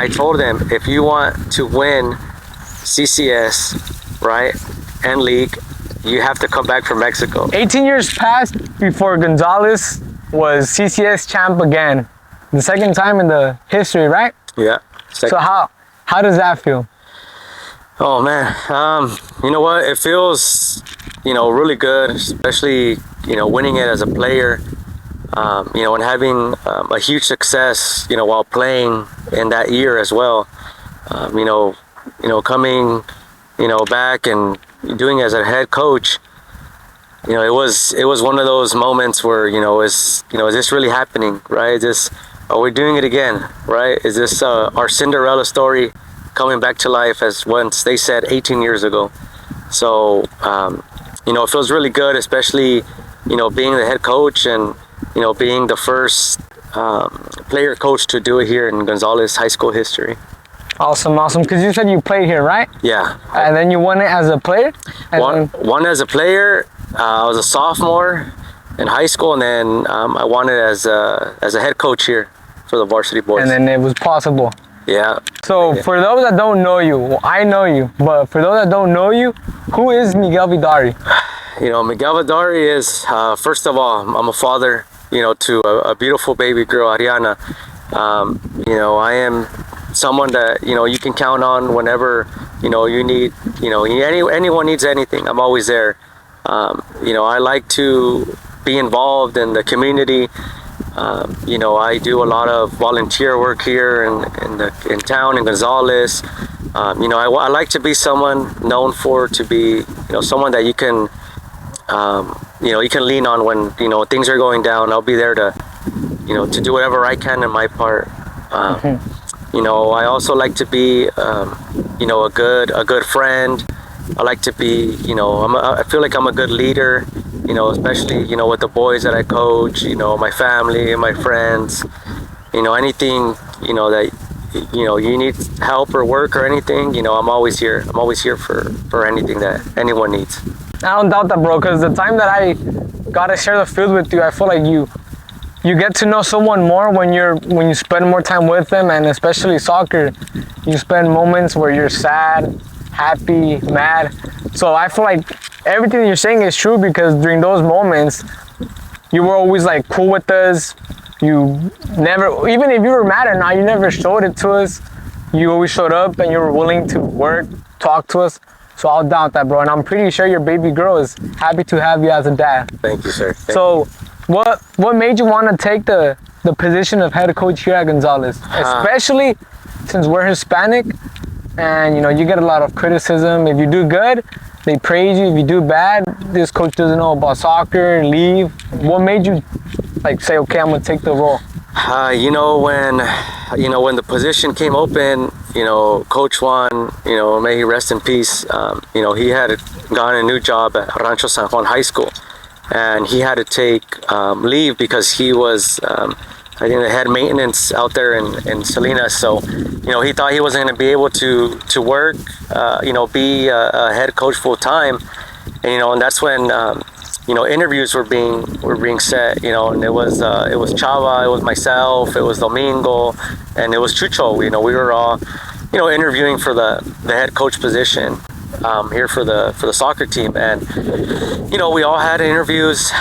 I told them, if you want to win CCS, right, and league, you have to come back from Mexico. 18 years passed before Gonzalez was CCS champ again. The second time in the history, right? Yeah. So how does that feel? Oh man, you know what? It feels, really good, especially, winning it as a player, and having a huge success, while playing in that year as well. Coming, back and doing it as a head coach, it was one of those moments where, is this really happening, right? Are we doing it again, right? Is this our Cinderella story coming back to life, as once they said 18 years ago? So, it feels really good, especially, being the head coach and, being the first player coach to do it here in Gonzalez high school history. Awesome. Because you said you played here, right? Yeah. And then you won it as a player? Won as a player. I was a sophomore in high school, and then I won it as a head coach here for the varsity boys. And then it was possible. Yeah. So for those that don't know you, well, I know you, but for those that don't know you, who is Miguel Vidauri? Miguel Vidauri is, first of all, I'm a father, to a beautiful baby girl, Ariana. I am someone that, you can count on whenever, you need, anyone needs anything. I'm always there. I like to be involved in the community. I do a lot of volunteer work here in town in Gonzalez. I like to be someone known to be, someone that you can, you can lean on when, things are going down. I'll be there to, to do whatever I can in my part. I also like to be, a good friend. I like to be, I feel like I'm a good leader, especially, with the boys that I coach, my family, my friends, anything, that, you need help or work or anything, I'm always here. I'm always here for anything that anyone needs. I don't doubt that, bro, because the time that I got to share the field with you, I feel like you get to know someone more when you spend more time with them, and especially soccer, you spend moments where you're sad, happy, mad. So I feel like everything you're saying is true, because during those moments, you were always like cool with us. You never, even if you were mad or not, you never showed it to us. You always showed up and you were willing to work, talk to us. So I'll doubt that, bro. And I'm pretty sure your baby girl is happy to have you as a dad. Thank you, sir. So what made you want to take the position of head coach here at Gonzalez? Especially since we're Hispanic, and you get a lot of criticism. If you do good, they praise you. If you do bad, this coach doesn't know about soccer, leave. What made you say, okay, I'm gonna take the role? When the position came open, Coach Juan, may he rest in peace. He had gotten a new job at Rancho San Juan High School, and he had to take leave because he was, I think, the head maintenance out there in Salinas. So, he thought he wasn't going to be able to work, be a head coach full time, and that's when interviews were being set, and it was Chava, it was myself, it was Domingo, and it was Chucho. We were all, interviewing for the head coach position here for the soccer team, and we all had interviews,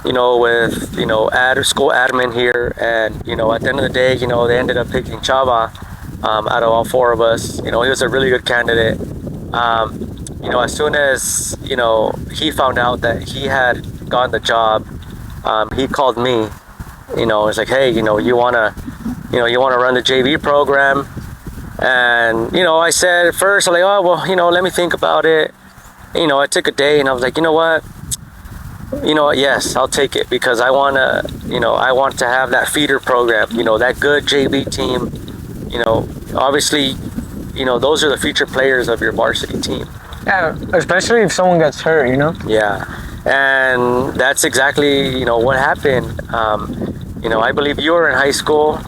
with school admin here, and at the end of the day, they ended up picking Chava out of all four of us. He was a really good candidate. As soon as he found out that he had gotten the job, he called me. It's like, hey, you wanna run the JV program? And I said at first, I'm like, oh well, let me think about it. I took a day, and I was like, you know what, yes, I'll take it, because I want to have that feeder program, that good JV team. Obviously, those are the future players of your varsity team. Yeah, especially if someone gets hurt, Yeah, and that's exactly, what happened. I believe you were in high school,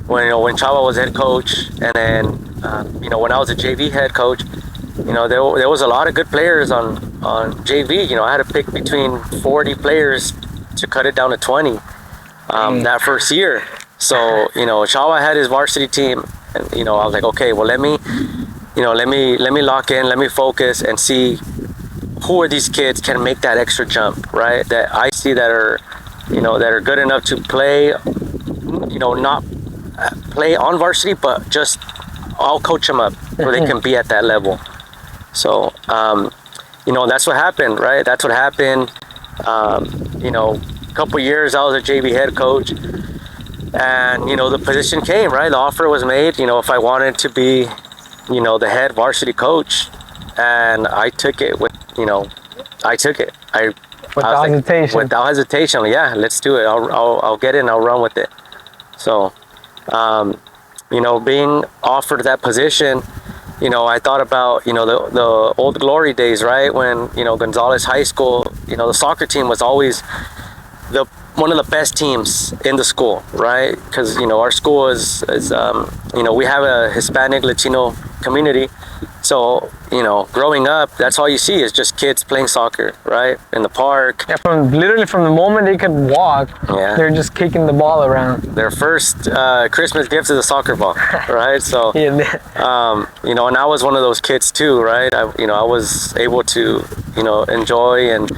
when Chava was head coach, and then, when I was a JV head coach, there was a lot of good players on JV. I had to pick between 40 players to cut it down to 20 that first year. So, Shawa had his varsity team, and, I was like, okay, well, let me lock in, let me focus and see who are these kids can make that extra jump, right? That I see that are, that are good enough to play, not play on varsity, but just I'll coach them up where they can be at that level. So, that's what happened, right? That's what happened. A couple years I was a JV head coach, and the position came, right? The offer was made, if I wanted to be, the head varsity coach, and I took it with, I took it. Without hesitation. Without hesitation, yeah, let's do it. I'll get it and I'll run with it. So, being offered that position, I thought about, the old glory days, right? When, Gonzales High School, the soccer team was always one of the best teams in the school, right? Because, our school is we have a Hispanic Latino community. So, growing up, that's all you see is just kids playing soccer, right? In the park. Yeah, literally from the moment they could walk, yeah, they're just kicking the ball around. Their first Christmas gift is a soccer ball, right? So, and I was one of those kids too, right? I was able to, enjoy and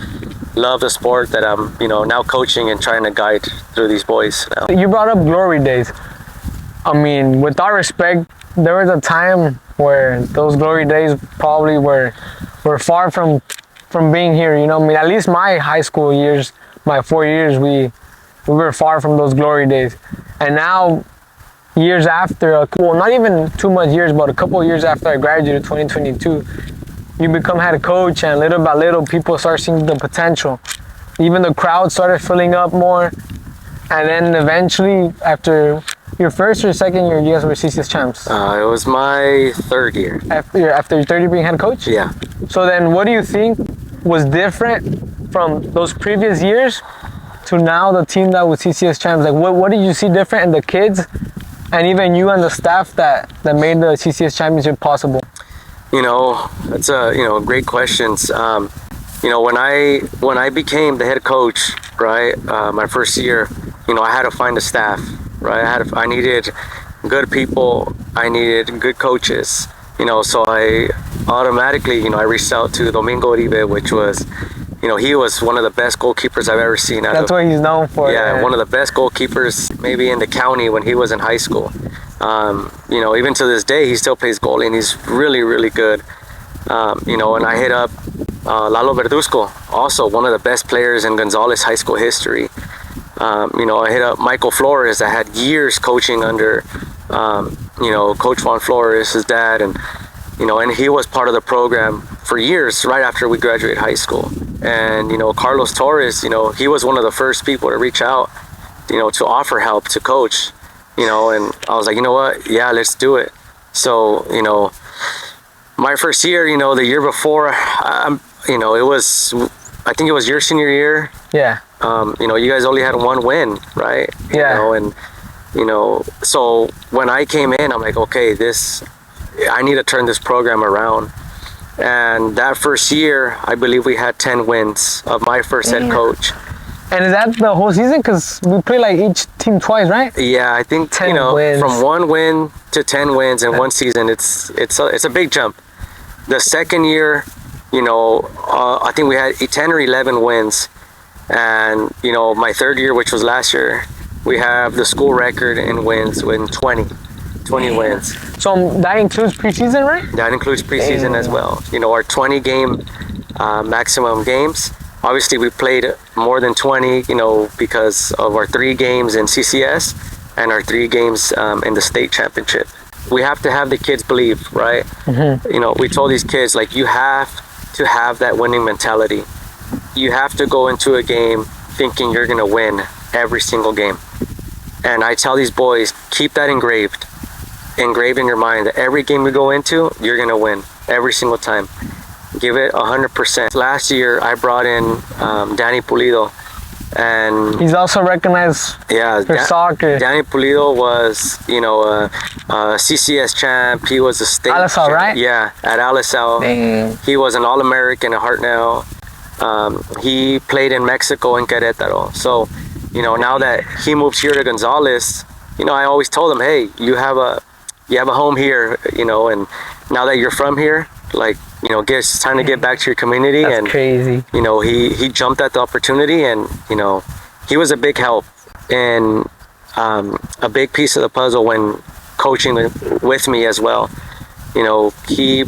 love the sport that I'm, now coaching and trying to guide through these boys now. You brought up glory days. I mean, with our respect, there was a time where those glory days probably were far from being here. I mean, at least my high school years, my 4 years, we were far from those glory days. And now, years after, well, not even too much years, but a couple of years after I graduated, 2022, you become head coach, and little by little, people start seeing the potential. Even the crowd started filling up more. And then eventually, after your first or second year, you guys were CCS champs? It was my third year. After your third year being head coach? Yeah. So then what do you think was different from those previous years to now the team that was CCS champs? Like, what did you see different in the kids and even you and the staff that made the CCS championship possible? That's great questions. When I became the head coach, right, my first year, I had to find a staff, right? I needed good people. I needed good coaches, so I automatically, I reached out to Domingo Uribe, which was, he was one of the best goalkeepers I've ever seen. That's what he's known for. Yeah, one of the best goalkeepers maybe in the county when he was in high school. Even to this day, he still plays goalie, and he's really, really good. And I hit up Lalo Verduzco, also one of the best players in Gonzales High School history. I hit up Michael Flores, that had years coaching under, Coach Juan Flores, his dad, and he was part of the program for years right after we graduated high school. And, Carlos Torres, he was one of the first people to reach out, to offer help to coach, and I was like, you know what? Yeah, let's do it. So, my first year, the year before, it was, I think it was your senior year. Yeah. You guys only had one win, right? Yeah. So when I came in, I'm like, okay, I need to turn this program around. And that first year, I believe we had 10 wins of my first head coach. And is that the whole season? Because we play like each team twice, right? Yeah, I think 10 wins. From 1 win to 10 wins in one season, it's a big jump. The second year, I think we had 10 or 11 wins. And, my third year, which was last year, we have the school record in wins with 20 wins. So that includes preseason, right? That includes preseason as well. Our 20 game maximum games. Obviously, we played more than 20, because of our 3 games in CCS and our 3 games in the state championship. We have to have the kids believe, right? Mm-hmm. We told these kids, like, you have to have that winning mentality. You have to go into a game thinking you're going to win every single game. And I tell these boys, keep that engraved in your mind, that every game you go into, you're going to win every single time. Give it 100%. Last year, I brought in Danny Pulido. And he's also recognized for soccer. Danny Pulido was, a CCS champ. He was a state Alisal, right? Yeah, at Alisal. He was an All-American at Hartnell. He played in Mexico in Querétaro. So, now that he moves here to Gonzales, I always told him, hey, you have a home here, and now that you're from here, like, it's time to get back to your community. That's and crazy. He jumped at the opportunity, and he was a big help and a big piece of the puzzle when coaching with me as well. He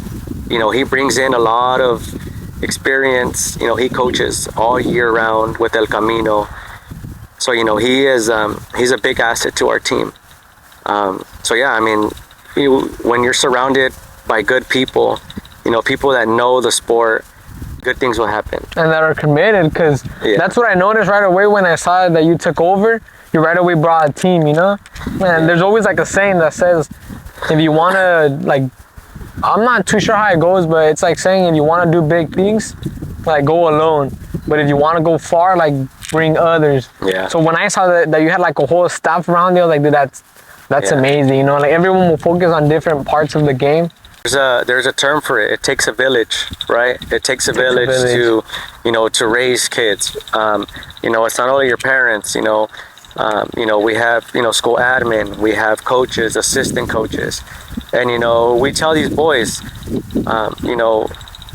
brings in a lot of experience. He coaches all year round with El Camino, so he's a big asset to our team. So yeah, I mean, when you're surrounded by good people, people that know the sport, good things will happen. And that are committed, because that's what I noticed right away when I saw that you took over. You right away brought a team, Man, there's always like a saying that says, if you want to, like, I'm not too sure how it goes, but it's like saying if you want to do big things, like, go alone. But if you want to go far, like, bring others. Yeah. So when I saw that you had like a whole staff around you, I was like, dude, that's amazing. Like, everyone will focus on different parts of the game. There's a term for it. It takes a village, right? It takes a village to, to raise kids. It's not only your parents, we have, school admin, we have coaches, assistant coaches. And, we tell these boys,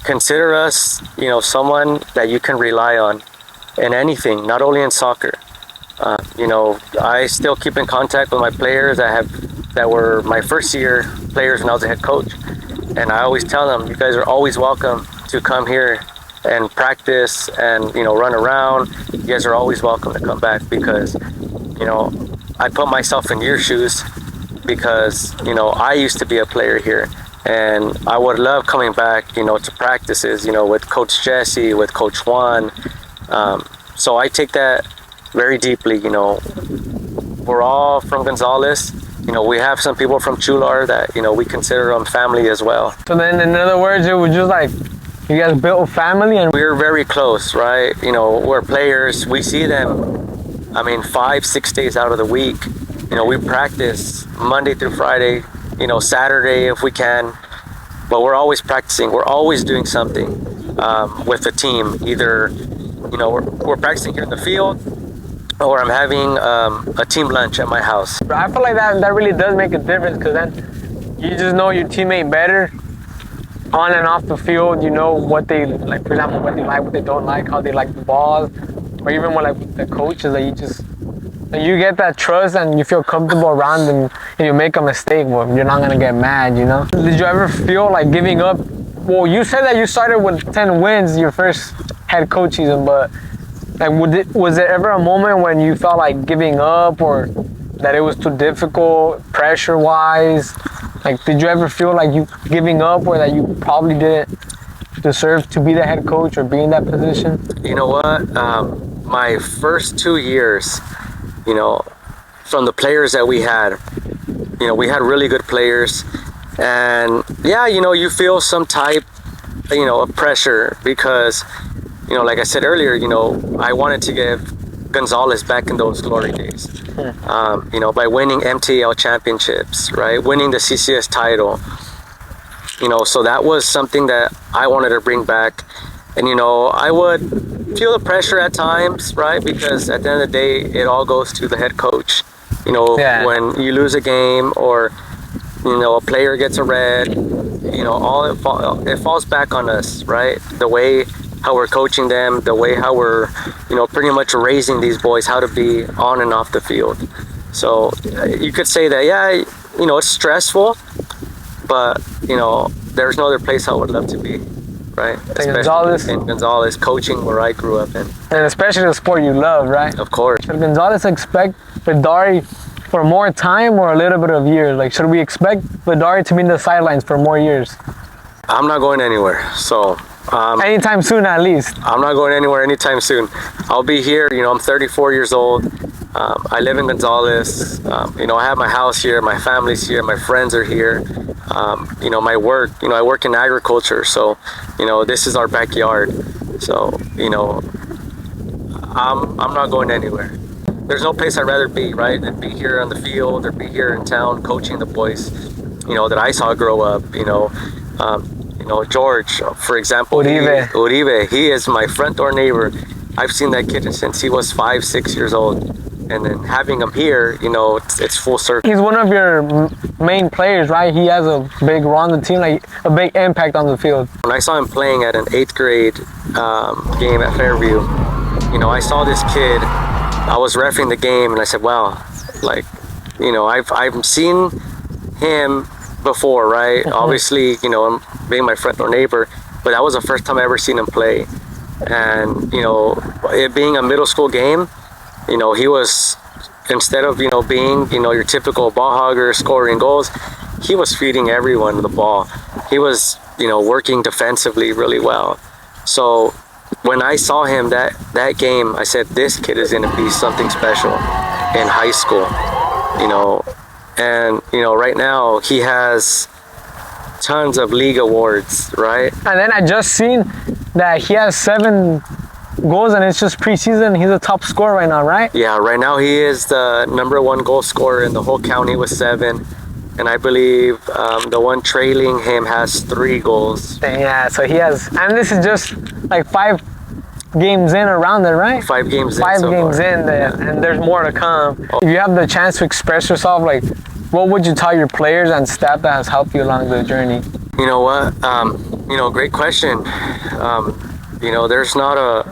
consider us, someone that you can rely on in anything, not only in soccer. I still keep in contact with my players that were my first year players when I was a head coach. And I always tell them, you guys are always welcome to come here and practice and, run around. You guys are always welcome to come back, because, I put myself in your shoes, because, I used to be a player here, and I would love coming back, to practices, with Coach Jesse, with Coach Juan. So I take that very deeply. We're all from Gonzales. We have some people from Chular that, we consider them family as well. So then, in other words, it was just like, you guys built a family, and we're very close, right? We're players. We see them, 5-6 days out of the week. We practice Monday through Friday, Saturday if we can, but we're always practicing. We're always doing something with the team. Either, we're practicing here in the field, or I'm having a team lunch at my house. I feel like that really does make a difference, because then you just know your teammate better on and off the field. You know what they like, for example, what they like, what they don't like, how they like the balls, or even with like the coaches, that you get that trust and you feel comfortable around them. And you make a mistake, well, you're not gonna get mad, Did you ever feel like giving up? Well, you said that you started with 10 wins your first head coach season, but like, was there ever a moment when you felt like giving up, or that it was too difficult, pressure-wise? Like, did you ever feel like you giving up, or that you probably didn't deserve to be the head coach or be in that position? You know what? My first 2 years, from the players that we had really good players. And yeah, you feel some type, of pressure, because, like I said earlier, I wanted to give Gonzales back in those glory days. By winning MTL championships, right? Winning the CCS title. So that was something that I wanted to bring back. And, I would feel the pressure at times, right? Because at the end of the day, it all goes to the head coach. When you lose a game, or, a player gets a red, it falls back on us, right? The way how we're coaching them, the way how we're, pretty much raising these boys how to be on and off the field. So you could say that, yeah, it's stressful, but, there's no other place I would love to be, right? Gonzales. In Gonzales, coaching where I grew up in. And especially the sport you love, right? Of course. Should Gonzales expect Vidauri for more time, or a little bit of years? Like, should we expect Vidauri to be in the sidelines for more years? I'm not going anywhere, so... anytime soon, at least. I'm not going anywhere anytime soon. I'll be here. I'm 34 years old. I live in Gonzales. I have my house here, my family's here, my friends are here. My work, I work in agriculture, so, this is our backyard. So, I'm not going anywhere. There's no place I'd rather be, right? Than be here on the field, or be here in town coaching the boys, that I saw grow up, George, for example, Uribe, he is my front door neighbor. I've seen that kid since he was 5-6 years old. and then having him here, you know, it's full circle. He's one of your main players, right? He has a big role on the team, like a big impact on the field. When I saw him playing at an 8th grade game at Fairview, you know, I saw this kid. I was reffing the game, and I said, "Wow, like, you know, I've seen him before, right? Obviously, you know, being my friend or neighbor, but that was the first time I ever seen him play. And you know, it being a middle school game, you know, he was, instead of, you know, being, you know, your typical ball hogger scoring goals, he was feeding everyone the ball. He was, you know, working defensively really well. So when I saw him that game, I said, this kid is going to be something special in high school, you know. And you know, right now he has tons of league awards, right? And then I just seen that he has 7 goals, and it's just preseason. He's a top scorer right now, right? Yeah, right now he is the #1 goal scorer in the whole county with 7. And I believe the one trailing him has 3 goals. Yeah, so he has, and this is just like 5 games in around there, right? 5 games in. 5 so games far. in there, and there's more to come. If you have the chance to express yourself, like, what would you tell your players and staff that has helped you along the journey? You know what? You know, great question. You know, there's not a,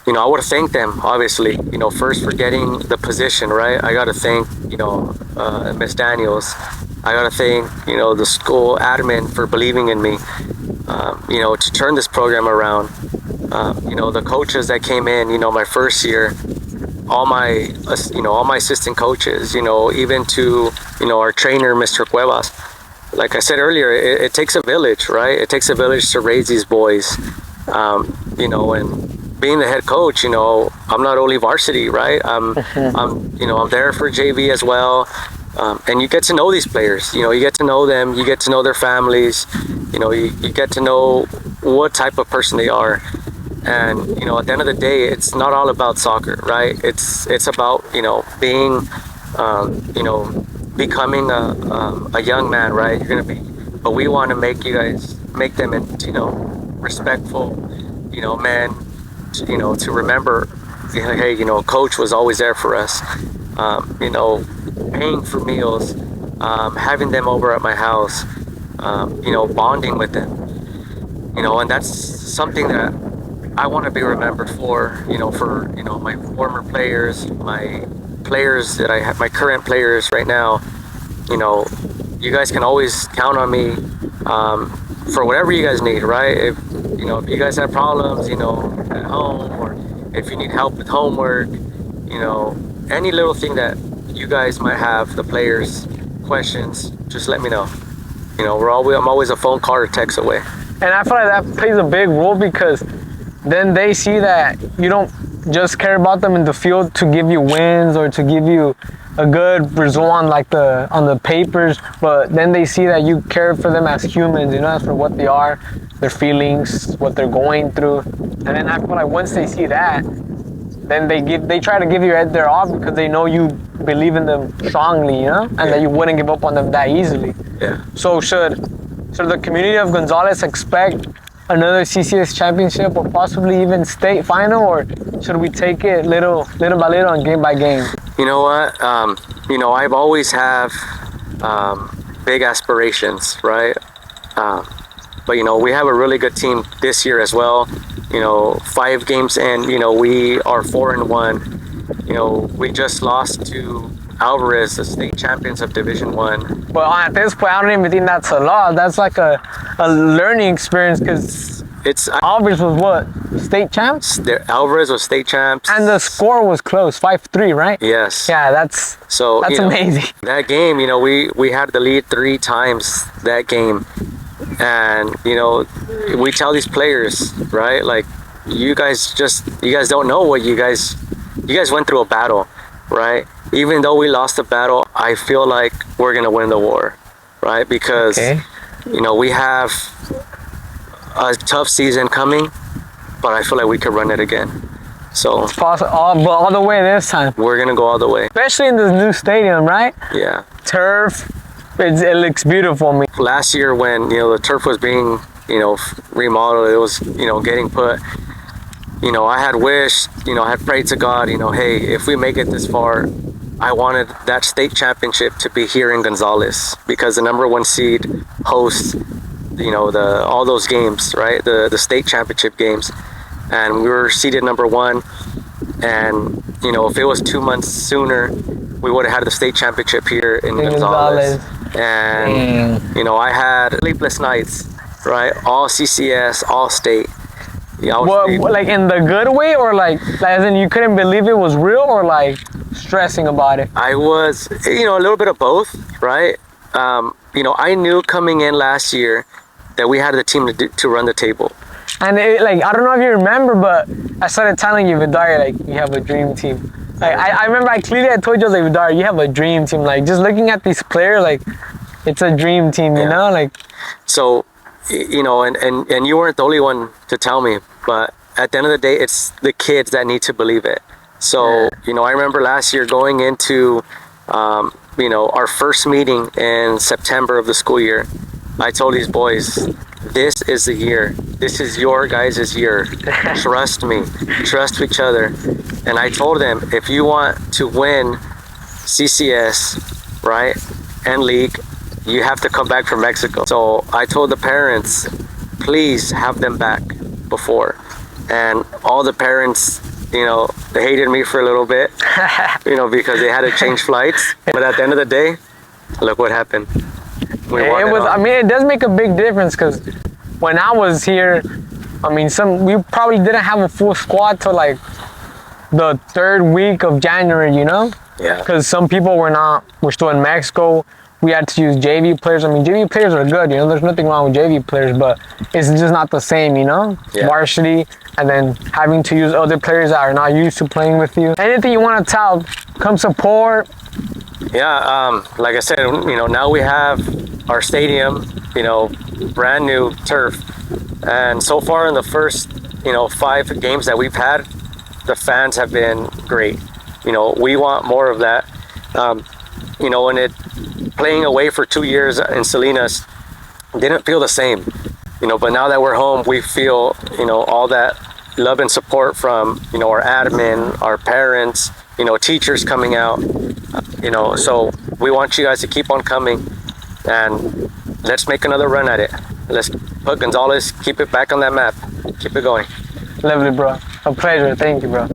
you know, I would thank them, obviously, you know, first for getting the position, right? I got to thank, you know, Miss Daniels. I got to thank, you know, the school admin for believing in me, you know, to turn this program around. You know, the coaches that came in, you know, my first year, all my, you know, all my assistant coaches, you know, even to, you know, our trainer, Mr. Cuevas. Like I said earlier, it takes a village, right? It takes a village to raise these boys, you know, and being the head coach, you know, I'm not only varsity, right? I'm, you know, I'm there for JV as well. And you get to know these players, you know, you get to know them, you get to know their families, you know, you get to know what type of person they are. And, you know, at the end of the day, it's not all about soccer, right? It's about, you know, being, you know, becoming a young man, right? You're going to be, but we want to make them into, you know, respectful, you know, men, you know, to remember, hey, you know, coach was always there for us, you know, paying for meals, having them over at my house, you know, bonding with them, you know, and that's something that I want to be remembered for, you know, my former players, my players that I have, my current players right now. You know, you guys can always count on me for whatever you guys need, right? If you guys have problems, you know, at home, or if you need help with homework, you know, any little thing that you guys might have, the players, questions, just let me know. You know, I'm always a phone call or text away. And I feel like that plays a big role, because then they see that you don't just care about them in the field to give you wins or to give you a good result on the papers, but then they see that you care for them as humans, you know, as for what they are, their feelings, what they're going through. And then I feel like once they see that, then they try to give you their all, because they know you believe in them strongly, you know, and that you wouldn't give up on them that easily. Yeah. So should the community of Gonzales expect another CCS championship, or possibly even state final, or should we take it little by little and game by game? You know what? You know, I've always have big aspirations, right? But you know, we have a really good team this year as well. You know, 5 games in, you know, we are 4-1. You know, we just lost to Alvarez, the state champions of Division 1. Well, at this point, I don't even think that's a lot. That's like a learning experience, because Alvarez was what? State champs? Alvarez was state champs. And the score was close, 5-3, right? Yes. Yeah, that's amazing. That game, you know, we had the lead 3 times that game. And, you know, we tell these players, right? Like, you guys don't know what you guys went through a battle, right? Even though we lost the battle, I feel like we're going to win the war, right? Because, you know, we have a tough season coming, but I feel like we could run it again. So, all the way this time. We're going to go all the way. Especially in this new stadium, right? Yeah. Turf, it looks beautiful. Last year when, you know, the turf was being, you know, remodeled, it was, you know, getting put, I had wished, I had prayed to God, hey, if we make it this far, I wanted that state championship to be here in Gonzales, because the number one seed hosts, all those games, right? The state championship games. And we were seeded number one. And, if it was 2 months sooner, we would have had the state championship here in Gonzales. And, I had sleepless nights, right? All CCS, all state. Like in the good way, or like as in you couldn't believe it was real, or like stressing about it? I was, a little bit of both, right? I knew coming in last year that we had the team to run the table. And I don't know if you remember, but I started telling you, Vidauri, like, you have a dream team. Like, I remember I told you, I was like, Vidauri, you have a dream team. Like, just looking at these players, like, it's a dream team, you know? Like, so, and you weren't the only one to tell me, but at the end of the day, it's the kids that need to believe it. So, I remember last year going into, our first meeting in September of the school year, I told these boys, this is the year. This is your guys' year. Trust me. Trust each other. And I told them, if you want to win CCS, right, and league, you have to come back from Mexico. So I told the parents, please have them back before. And all the parents, they hated me for a little bit, because they had to change flights. But at the end of the day, look what happened. It does make a big difference, because when I was here, we probably didn't have a full squad till like the 3rd week of January, Yeah. Because some people were still in Mexico. We had to use JV players. JV players are good, there's nothing wrong with JV players, but it's just not the same, Yeah. Varsity, and then having to use other players that are not used to playing with you. Anything you want to tell, come support. Yeah, like I said, now we have our stadium, brand new turf. And so far in the first, 5 games that we've had, the fans have been great. We want more of that. Playing away for 2 years in Salinas didn't feel the same, but now that we're home, we feel, all that love and support from, our admin, our parents, teachers coming out, so we want you guys to keep on coming, and let's make another run at it. Let's put Gonzales, keep it back on that map. Keep it going. Lovely, bro. A pleasure. Thank you, bro.